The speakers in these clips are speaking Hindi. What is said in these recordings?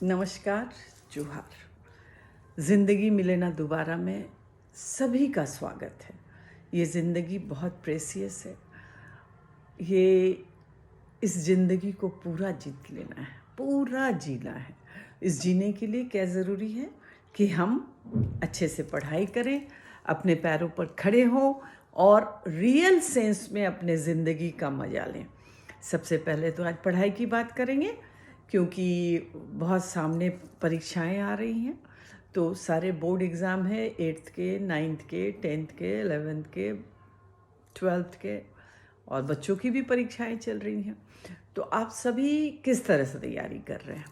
नमस्कार। जोहार। ज़िंदगी मिले ना दोबारा में सभी का स्वागत है। ये ज़िंदगी बहुत प्रेसियस है। ये इस ज़िंदगी को पूरा जीत लेना है, पूरा जीना है। इस जीने के लिए क्या ज़रूरी है कि हम अच्छे से पढ़ाई करें, अपने पैरों पर खड़े हों और रियल सेंस में अपने ज़िंदगी का मज़ा लें। सबसे पहले तो आज पढ़ाई की बात करेंगे, क्योंकि बहुत सामने परीक्षाएं आ रही हैं। तो सारे बोर्ड एग्ज़ाम है, 8th के, 9th के, 10th के, 11th के, 12th के, और बच्चों की भी परीक्षाएं चल रही हैं। तो आप सभी किस तरह से तैयारी कर रहे हैं?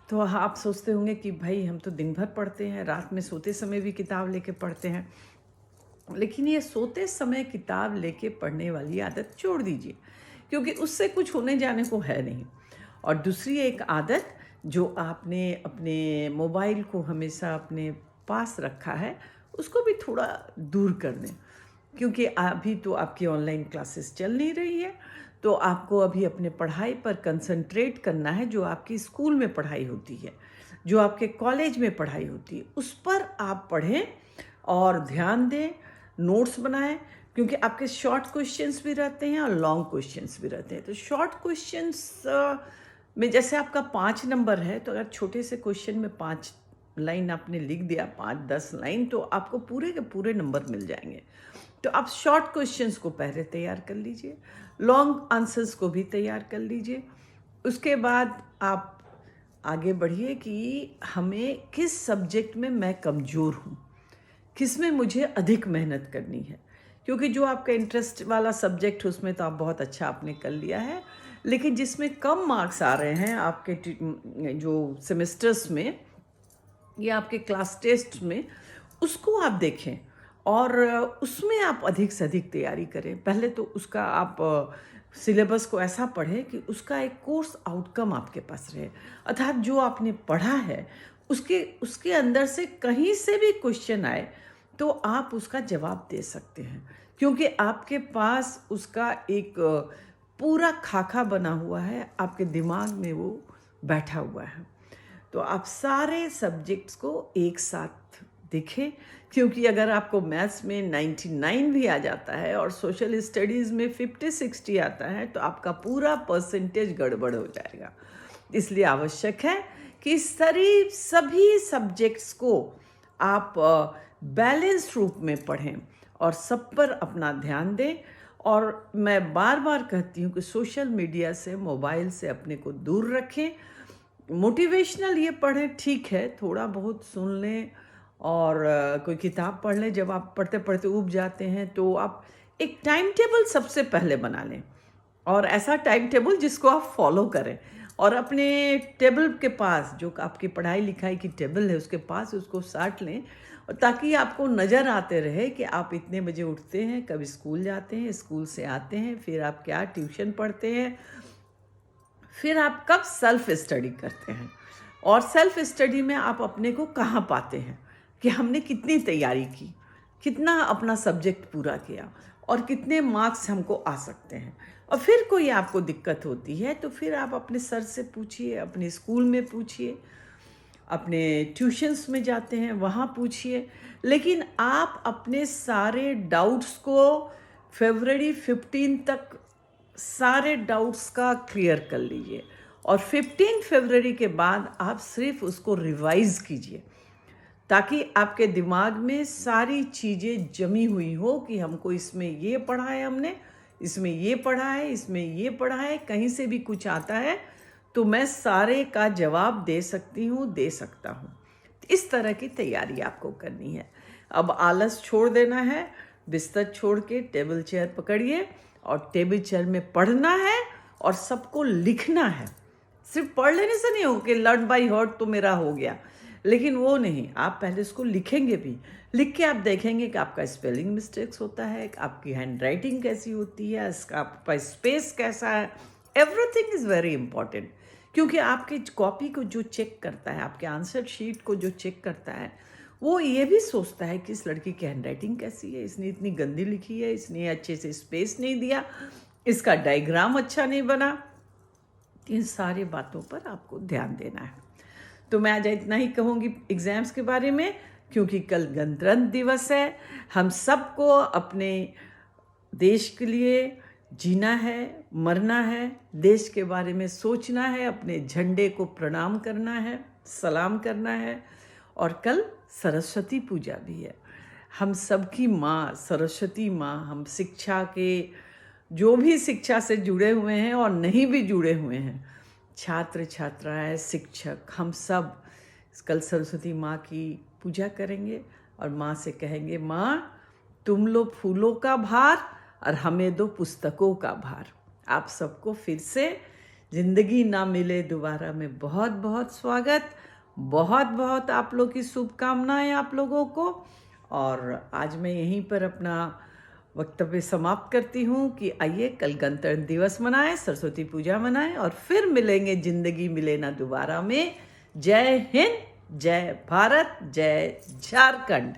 तो आप सोचते होंगे कि भाई हम तो दिन भर पढ़ते हैं, रात में सोते समय भी किताब लेके पढ़ते हैं। लेकिन ये सोते समय किताब लेके पढ़ने वाली आदत छोड़ दीजिए, क्योंकि उससे कुछ होने जाने को है नहीं। और दूसरी एक आदत जो आपने अपने मोबाइल को हमेशा अपने पास रखा है, उसको भी थोड़ा दूर कर दें, क्योंकि अभी तो आपकी ऑनलाइन क्लासेस चल नहीं रही है। तो आपको अभी अपने पढ़ाई पर कंसंट्रेट करना है। जो आपकी स्कूल में पढ़ाई होती है, जो आपके कॉलेज में पढ़ाई होती है, उस पर आप पढ़ें और ध्यान दें, नोट्स बनाएं, क्योंकि आपके शॉर्ट क्वेश्चंस भी रहते हैं और लॉन्ग क्वेश्चंस भी रहते हैं। तो शॉर्ट क्वेश्चंस में जैसे आपका 5 नंबर है, तो अगर छोटे से क्वेश्चन में 5 लाइन आपने लिख दिया, 5-10 लाइन, तो आपको पूरे के पूरे नंबर मिल जाएंगे। तो आप शॉर्ट क्वेश्चंस को पहले तैयार कर लीजिए, लॉन्ग आंसर्स को भी तैयार कर लीजिए। उसके बाद आप आगे बढ़िए कि हमें किस सब्जेक्ट में मैं कमज़ोर हूँ, किस में मुझे अधिक मेहनत करनी है। क्योंकि जो आपका इंटरेस्ट वाला सब्जेक्ट है उसमें तो आप बहुत अच्छा आपने कर लिया है, लेकिन जिसमें कम मार्क्स आ रहे हैं आपके जो सेमेस्टर्स में या आपके क्लास टेस्ट में, उसको आप देखें और उसमें आप अधिक से अधिक तैयारी करें। पहले तो उसका आप सिलेबस को ऐसा पढ़ें कि उसका एक कोर्स आउटकम आपके पास रहे, अर्थात जो आपने पढ़ा है उसके उसके अंदर से कहीं से भी क्वेश्चन आए तो आप उसका जवाब दे सकते हैं, क्योंकि आपके पास उसका एक पूरा खाका बना हुआ है, आपके दिमाग में वो बैठा हुआ है। तो आप सारे सब्जेक्ट्स को एक साथ देखें, क्योंकि अगर आपको मैथ्स में 99 भी आ जाता है और सोशल स्टडीज़ में 50-60 आता है, तो आपका पूरा परसेंटेज गड़बड़ हो जाएगा। इसलिए आवश्यक है कि सभी सब्जेक्ट्स को आप बैलेंस रूप में पढ़ें और सब पर अपना ध्यान दें। और मैं बार बार कहती हूँ कि सोशल मीडिया से, मोबाइल से अपने को दूर रखें। मोटिवेशनल ये पढ़ें, ठीक है, थोड़ा बहुत सुन लें और कोई किताब पढ़ लें। जब आप पढ़ते पढ़ते ऊब जाते हैं तो आप एक टाइम टेबल सबसे पहले बना लें, और ऐसा टाइम टेबल जिसको आप फॉलो करें, और अपने टेबल के पास जो आपकी पढ़ाई लिखाई की टेबल है उसके पास उसको साट लें, और ताकि आपको नज़र आते रहे कि आप इतने बजे उठते हैं, कब स्कूल जाते हैं, स्कूल से आते हैं, फिर आप क्या ट्यूशन पढ़ते हैं, फिर आप कब सेल्फ स्टडी करते हैं, और सेल्फ स्टडी में आप अपने को कहाँ पाते हैं कि हमने कितनी तैयारी की, कितना अपना सब्जेक्ट पूरा किया, और कितने मार्क्स हमको आ सकते हैं। और फिर कोई आपको दिक्कत होती है तो फिर आप अपने सर से पूछिए, अपने स्कूल में पूछिए, अपने ट्यूशन्स में जाते हैं वहाँ पूछिए। लेकिन आप अपने सारे डाउट्स को फरवरी 15 तक सारे डाउट्स का क्लियर कर लीजिए, और 15 फरवरी के बाद आप सिर्फ उसको रिवाइज कीजिए, ताकि आपके दिमाग में सारी चीज़ें जमी हुई हो कि हमको इसमें ये पढ़ा है, हमने इसमें ये पढ़ा है, इसमें ये पढ़ा है, कहीं से भी कुछ आता है तो मैं सारे का जवाब दे सकती हूँ, दे सकता हूँ। इस तरह की तैयारी आपको करनी है। अब आलस छोड़ देना है, बिस्तर छोड़ के टेबल चेयर पकड़िए और टेबल चेयर में पढ़ना है और सबको लिखना है। सिर्फ पढ़ लेने से नहीं हो कि लर्न बाय हार्ट तो मेरा हो गया, लेकिन वो नहीं, आप पहले इसको लिखेंगे भी। लिख के आप देखेंगे कि आपका स्पेलिंग मिस्टेक्स होता है, आपकी हैंड राइटिंग कैसी होती है, इसका आपका स्पेस कैसा है। एवरीथिंग इज़ वेरी इंपॉर्टेंट, क्योंकि आपके कॉपी को जो चेक करता है, आपके आंसर शीट को जो चेक करता है, वो ये भी सोचता है कि इस लड़की की हैंड राइटिंग कैसी है, इसने इतनी गंदी लिखी है, इसने अच्छे से स्पेस नहीं दिया, इसका डायग्राम अच्छा नहीं बना। इन सारी बातों पर आपको ध्यान देना है। तो मैं आज इतना ही कहूँगी एग्ज़ाम्स के बारे में, क्योंकि कल गणतंत्र दिवस है। हम सबको अपने देश के लिए जीना है, मरना है, देश के बारे में सोचना है, अपने झंडे को प्रणाम करना है, सलाम करना है। और कल सरस्वती पूजा भी है। हम सबकी माँ सरस्वती माँ, हम शिक्षा के जो भी शिक्षा से जुड़े हुए हैं और नहीं भी जुड़े हुए हैं, छात्र छात्राएं, शिक्षक, हम सब कल सरस्वती माँ की पूजा करेंगे और माँ से कहेंगे, माँ तुम लो फूलों का भार और हमें दो पुस्तकों का भार। आप सबको फिर से ज़िंदगी ना मिले दोबारा में बहुत बहुत स्वागत, बहुत बहुत आप लोग की शुभकामनाएं आप लोगों को। और आज मैं यहीं पर अपना वक्तव्य समाप्त करती हूँ कि आइए कल गणतंत्र दिवस मनाएं, सरस्वती पूजा मनाएं और फिर मिलेंगे ज़िंदगी मिले ना दोबारा में। जय हिंद, जय भारत, जय झारखंड।